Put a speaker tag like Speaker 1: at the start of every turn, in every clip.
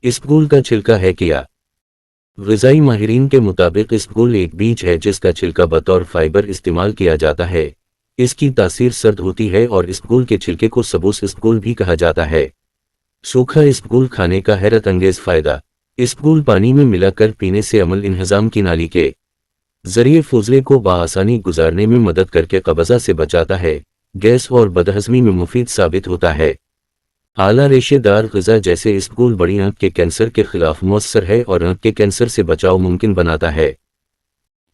Speaker 1: इसबगोल का छिलका है क्या? ग़िज़ाई माहिरीन के मुताबिक इसबगोल एक बीज है जिसका छिलका बतौर फाइबर इस्तेमाल किया जाता है। इसकी तासीर सर्द होती है और इसबगोल के छिलके को सबूस इसबगोल भी कहा जाता है। सूखा इसबगोल खाने का हैरत अंगेज़ फ़ायदा। इसबगोल पानी में मिलाकर पीने से अमल इंहज़ाम की नाली के ज़रिए फ़ुज़ले को बआसानी गुजारने में मदद करके कब्ज़ा से बचाता है। गैस और बदहज़मी में मुफीद साबित होता है। आला रेशेदार ग़िज़ा जैसे इसबगोल बड़ी आंत के कैंसर के खिलाफ मौसर है और आंत के कैंसर से बचाव मुमकिन बनाता है।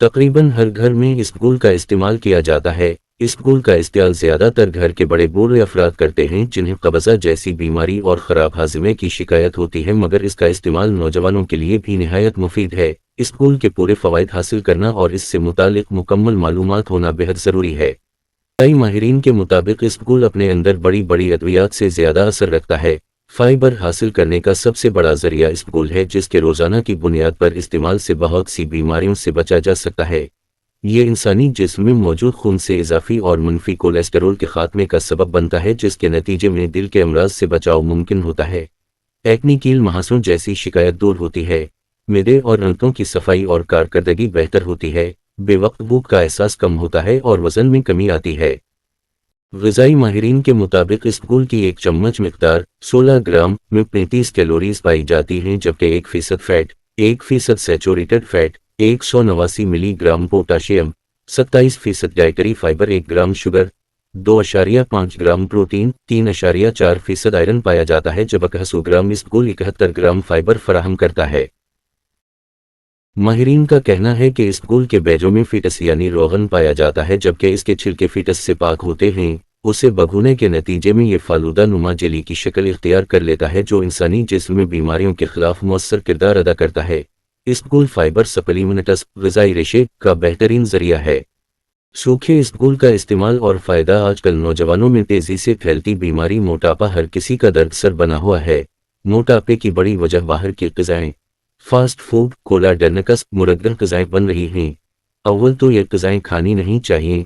Speaker 1: तकरीबन हर घर में इसबगोल का इस्तेमाल किया जाता है। इसबगोल का इस्तेमाल ज़्यादातर घर के बड़े बूढ़े अफराद करते हैं जिन्हें कब्ज़ा जैसी बीमारी और ख़राब हाज़मे की शिकायत होती है, मगर इसका इस्तेमाल नौजवानों के लिए भी निहायत मुफीद है। इसबगोल के पूरे फ़वाइद हासिल करना और इससे मुतालिक मुकम्मल मालूमात होना बेहद ज़रूरी है। कई माहिरीन के मुताबिक इसबगोल अपने अंदर बड़ी बड़ी अद्वियात से ज़्यादा असर रखता है। फाइबर हासिल करने का सबसे बड़ा ज़रिया इसबगोल है जिसके रोज़ाना की बुनियाद पर इस्तेमाल से बहुत सी बीमारियों से बचा जा सकता है। ये इंसानी जिस्म में मौजूद खून से इजाफी और मनफी कोलेस्टेरोल के खात्मे का सबब बनता है जिसके नतीजे में दिल के अमराज से बचाव मुमकिन होता है। एक्ने, कील, महासों जैसी शिकायत दूर होती है। मैदे और आंतों की सफाई और कारकर्दगी बेहतर होती है। बेवक्त भूख का एहसास कम होता है और वज़न में कमी आती है। ग़िज़ाई माहिरीन के मुताबिक इसबगोल की एक चम्मच मिक़दार 16 ग्राम में 35 कैलोरीज पाई जाती हैं, जबकि 1% fat, 1% saturated fat, 189 milligram potassium, 27% dietary fibre, 1 gram sugar, 2.5 gram protein, 3.4% iron पाया जाता है, जबकि 100 ग्राम इसबगोल 71 ग्राम फाइबर फराहम करता है। माहिरीन का कहना है कि इसबगोल के बैजों में फिटस यानी रोगन पाया जाता है, जबकि इसके छिलके फिटस से पाक होते हैं। उसे भगोने के नतीजे में ये फालूदा नुमा जेली की शक्ल इख्तियार कर लेता है जो इंसानी जिस्म में बीमारियों के खिलाफ मौसर किरदार अदा करता है। इसबगोल फाइबर सप्लीमेंट्स ग़िज़ाई रेशे का बेहतरीन ज़रिया है। सूखे इसबगोल का इस्तेमाल और फ़ायदा। आजकल नौजवानों में तेज़ी से फैलती बीमारी मोटापा हर किसी का दर्द सर बना हुआ है। मोटापे की बड़ी वजह बाहर की ग़िज़ाएँ, फास्ट फूड, कोला, डरनकस, मुरग्गल ग़िज़ाएँ बन रही हैं। अव्वल तो ये ग़िज़ाएँ खानी नहीं चाहिए।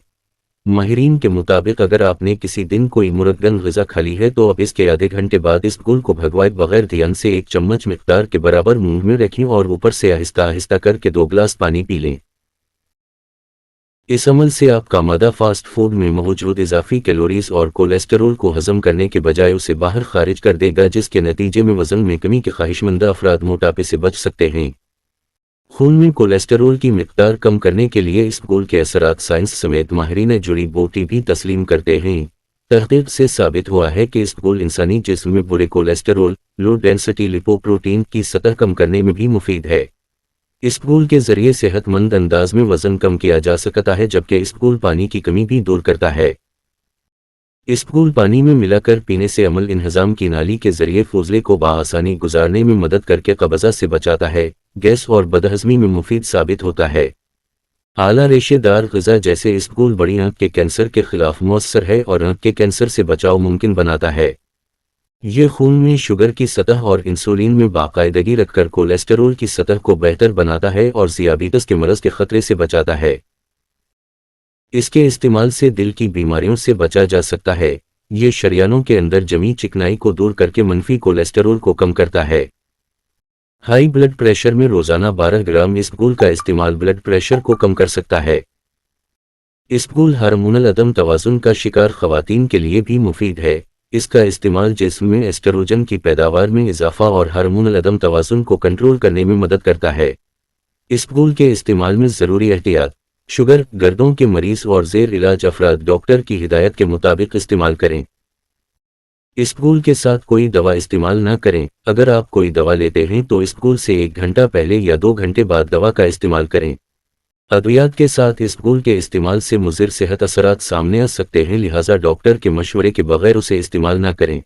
Speaker 1: माहिरीन के मुताबिक अगर आपने किसी दिन कोई मुरग्गल ग़िज़ा खा ली है तो अब इसके आधे घंटे बाद इसबगोल को भगवाए बगैर ध्यान से 1 चम्मच मिक़दार के बराबर मुंह में रखें और ऊपर से आहिस्ता आहिस्ता करके 2 गिलास पानी पी लें। इस अमल से आपका मादा फास्ट फूड में मौजूद इजाफी कैलोरीज और कोलेस्टेरोल को हज़म करने के बजाय उसे बाहर खारिज कर देगा, जिसके नतीजे में वज़न में कमी के ख्वाहिशमंद अफराद मोटापे से बच सकते हैं। खून में कोलेस्टेरोल की मिक़दार कम करने के लिए इसबगोल के असरात साइंस समेत माहिरीन जुड़ी बूटी भी तस्लीम करते हैं। तहक़ीक़ से साबित हुआ है कि इसबगोल इंसानी जिस्म में बुरे कोलेस्टेरोल, लो डेंसिटी लिपोप्रोटीन की सतह कम करने में भी मुफीद है। इसबगोल के ज़रिए सेहतमंद अंदाज में वज़न कम किया जा सकता है, जबकि इसबगोल पानी की कमी भी दूर करता है। इसबगोल पानी में मिलाकर पीने से अमल इंहज़ाम की नाली के ज़रिए फ़ुज़ले को बआसानी गुजारने में मदद करके कब्ज़ा से बचाता है। गैस और बदहज़मी में मुफीद साबित होता है। आला रेशेदार ग़िज़ा जैसे इसबगोल बड़ी आंत के कैंसर के खिलाफ मौसर है और आंत के कैंसर से बचाव मुमकिन बनाता है। ये खून में शुगर की सतह और इंसुलिन में बाकायदगी रखकर कोलेस्टेरोल की सतह को बेहतर बनाता है और ज़ियाबीतस के मरज़ के ख़तरे से बचाता है। इसके इस्तेमाल से दिल की बीमारियों से बचा जा सकता है। ये शरियानों के अंदर जमी चिकनाई को दूर करके मनफी कोलेस्टेरोल को कम करता है। हाई ब्लड प्रेशर में रोज़ाना 12 ग्राम इसबगोल का इस्तेमाल ब्लड प्रेशर को कम कर सकता है। इसबगोल हार्मोनल अदम तवाज़ुन का शिकार ख़वातीन के लिए भी मुफीद है। इसका इस्तेमाल जिस्म में एस्ट्रोजन की पैदावार में इजाफा और हार्मोनल अदम तवाज़ुन को कंट्रोल करने में मदद करता है। इसबगोल के इस्तेमाल में ज़रूरी एहतियात। शुगर, गर्दों के मरीज़ और ज़ेर इलाज अफराद डॉक्टर की हिदायत के मुताबिक इस्तेमाल करें। इसबगोल के साथ कोई दवा इस्तेमाल न करें। अगर आप कोई दवा लेते हैं तो इसबगोल से 1 घंटा पहले या 2 घंटे बाद दवा का इस्तेमाल करें। अद्वियात के साथ इसबगोल के इस्तेमाल से मुज़िर सेहत असरात सामने आ सकते हैं, लिहाजा डॉक्टर के मशवरे के बगैर उसे इस्तेमाल न करें।